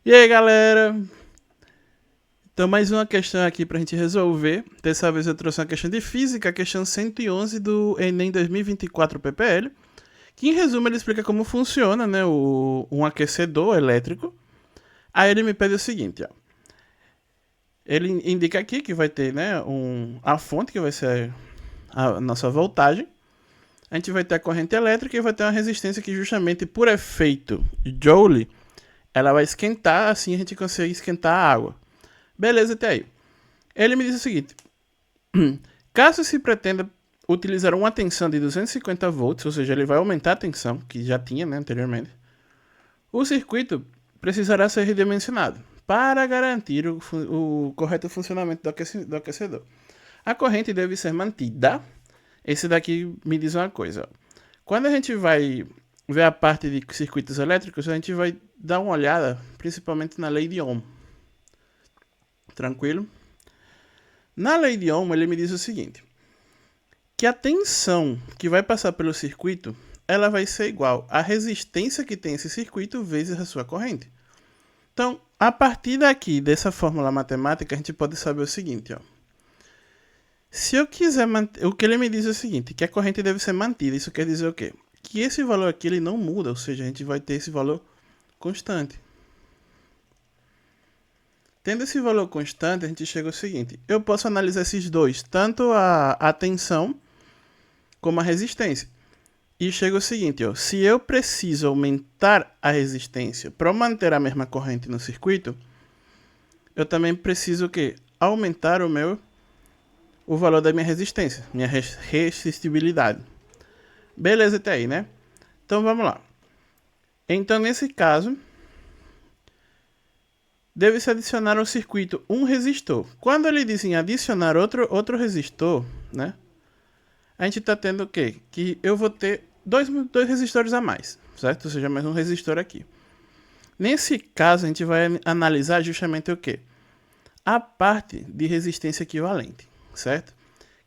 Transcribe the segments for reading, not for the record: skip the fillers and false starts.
E aí, galera? Então, mais uma questão aqui pra gente resolver. Dessa vez eu trouxe uma questão de física, a questão 111 do Enem 2024 PPL, que em resumo ele explica como funciona, né, um aquecedor elétrico. Aí ele me pede o seguinte, ó. Ele indica aqui que vai ter, né, a fonte que vai ser a nossa voltagem. A gente vai ter a corrente elétrica e vai ter uma resistência que justamente por efeito Joule, ela vai esquentar, assim a gente consegue esquentar a água. Beleza, até aí. Ele me diz o seguinte: caso se pretenda utilizar uma tensão de 250 volts, ou seja, ele vai aumentar a tensão, que já tinha, né, anteriormente, o circuito precisará ser redimensionado para garantir o correto funcionamento do aquecedor. A corrente deve ser mantida. Esse daqui me diz uma coisa. Quando a gente vai ver a parte de circuitos elétricos, a gente vai dar uma olhada principalmente na lei de Ohm. Tranquilo? Na lei de Ohm, ele me diz o seguinte: que a tensão que vai passar pelo circuito, ela vai ser igual à resistência que tem esse circuito vezes a sua corrente. Então, a partir daqui, dessa fórmula matemática, a gente pode saber o seguinte, ó. Se eu quiser manter, o que ele me diz é o seguinte, que a corrente deve ser mantida. Isso quer dizer o quê? Que esse valor aqui ele não muda, ou seja, a gente vai ter esse valor constante. Tendo esse valor constante, a gente chega ao seguinte: eu posso analisar esses dois, tanto a tensão como a resistência. E chega ao seguinte, ó, se eu preciso aumentar a resistência para manter a mesma corrente no circuito, eu também preciso o quê? Aumentar o valor da minha resistência, minha resistibilidade. Beleza até aí, né? Então vamos lá. Então nesse caso, deve-se adicionar ao circuito um resistor. Quando ele diz em adicionar outro resistor, né? A gente está tendo o quê? Que eu vou ter dois resistores a mais, certo? Ou seja, mais um resistor aqui. Nesse caso, a gente vai analisar justamente o quê? A parte de resistência equivalente, certo?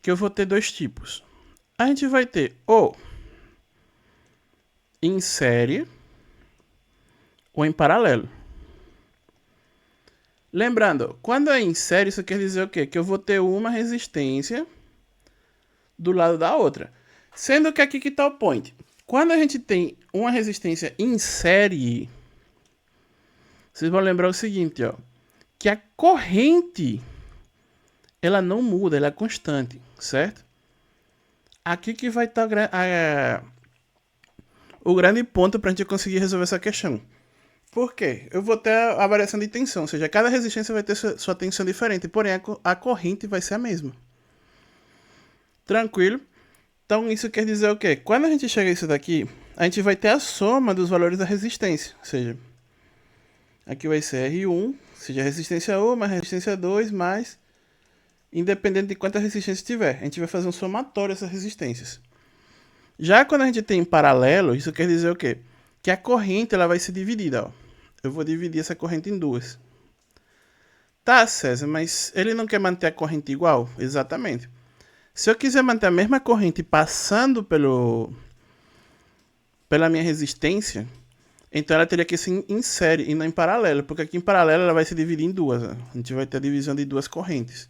Que eu vou ter dois tipos. A gente vai ter ou em série ou em paralelo. Lembrando, quando é em série, isso quer dizer o quê? Que eu vou ter uma resistência do lado da outra. Sendo que aqui que está o point. Quando a gente tem uma resistência em série, vocês vão lembrar o seguinte, ó, que a corrente ela não muda, ela é constante, certo? Aqui que vai estar o grande ponto para a gente conseguir resolver essa questão. Por quê? Eu vou ter a variação de tensão, ou seja, cada resistência vai ter sua tensão diferente, porém a corrente vai ser a mesma. Tranquilo? Então isso quer dizer o quê? Quando a gente chega a isso daqui, a gente vai ter a soma dos valores da resistência, ou seja, aqui vai ser R1, ou seja, resistência 1 mais resistência 2 mais, independente de quanta resistência tiver, a gente vai fazer um somatório dessas resistências. Já quando a gente tem em paralelo, isso quer dizer o quê? Que a corrente ela vai ser dividida, ó. Eu vou dividir essa corrente em duas. Tá, César, mas ele não quer manter a corrente igual? Exatamente. Se eu quiser manter a mesma corrente passando pela minha resistência, então ela teria que ser em série e não em paralelo, porque aqui em paralelo ela vai se dividir em duas. Ó. A gente vai ter a divisão de duas correntes.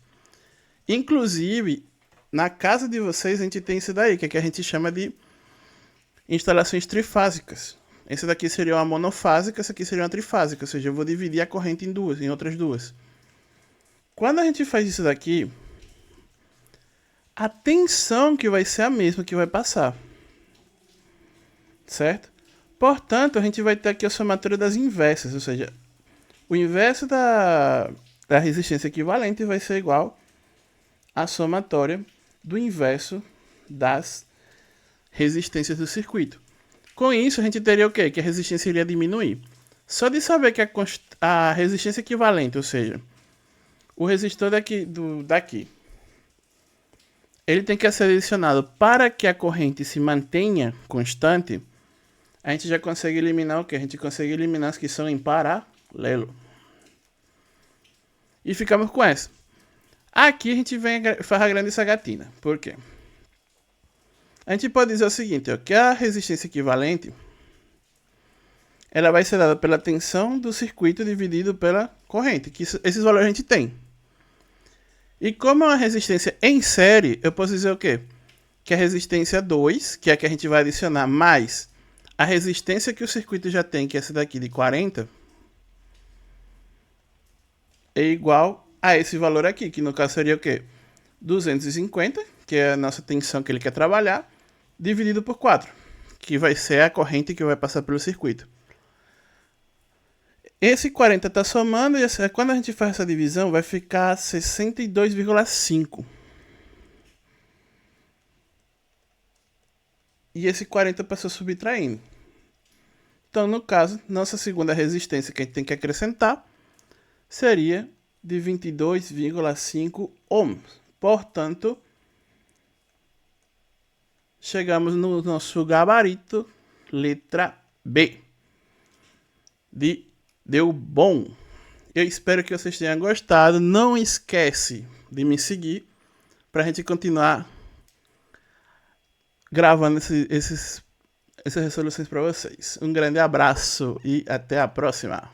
Inclusive, na casa de vocês a gente tem isso daí, que é que a gente chama de instalações trifásicas. Esse daqui seria uma monofásica, essa aqui seria uma trifásica, ou seja, eu vou dividir a corrente em duas, em outras duas. Quando a gente faz isso daqui, a tensão que vai ser a mesma que vai passar. Certo? Portanto, a gente vai ter aqui a somatória das inversas, ou seja, o inverso da resistência equivalente vai ser igual à somatória do inverso das resistências do circuito. Com isso, a gente teria o quê? Que a resistência iria diminuir. Só de saber que a resistência equivalente, ou seja, o resistor daqui, ele tem que ser adicionado para que a corrente se mantenha constante, a gente já consegue eliminar o que? A gente consegue eliminar as que são em paralelo. E ficamos com essa. Aqui a gente faz a grande sagatina. Por quê? A gente pode dizer o seguinte, ó, que a resistência equivalente ela vai ser dada pela tensão do circuito dividido pela corrente, que esses valores a gente tem. E como é uma resistência em série, eu posso dizer o quê? Que a resistência 2, que é a que a gente vai adicionar, mais a resistência que o circuito já tem, que é essa daqui de 40, é igual a esse valor aqui, que no caso seria o quê? 250, que é a nossa tensão que ele quer trabalhar, dividido por 4, que vai ser a corrente que vai passar pelo circuito. Esse 40 está somando e quando a gente faz essa divisão vai ficar 62,5. E esse 40 passou subtraindo. Então, no caso, nossa segunda resistência que a gente tem que acrescentar seria de 22,5 ohms. Portanto, chegamos no nosso gabarito, letra B. Deu bom. Eu espero que vocês tenham gostado. Não esquece de me seguir para a gente continuar gravando essas resoluções para vocês. Um grande abraço e até a próxima.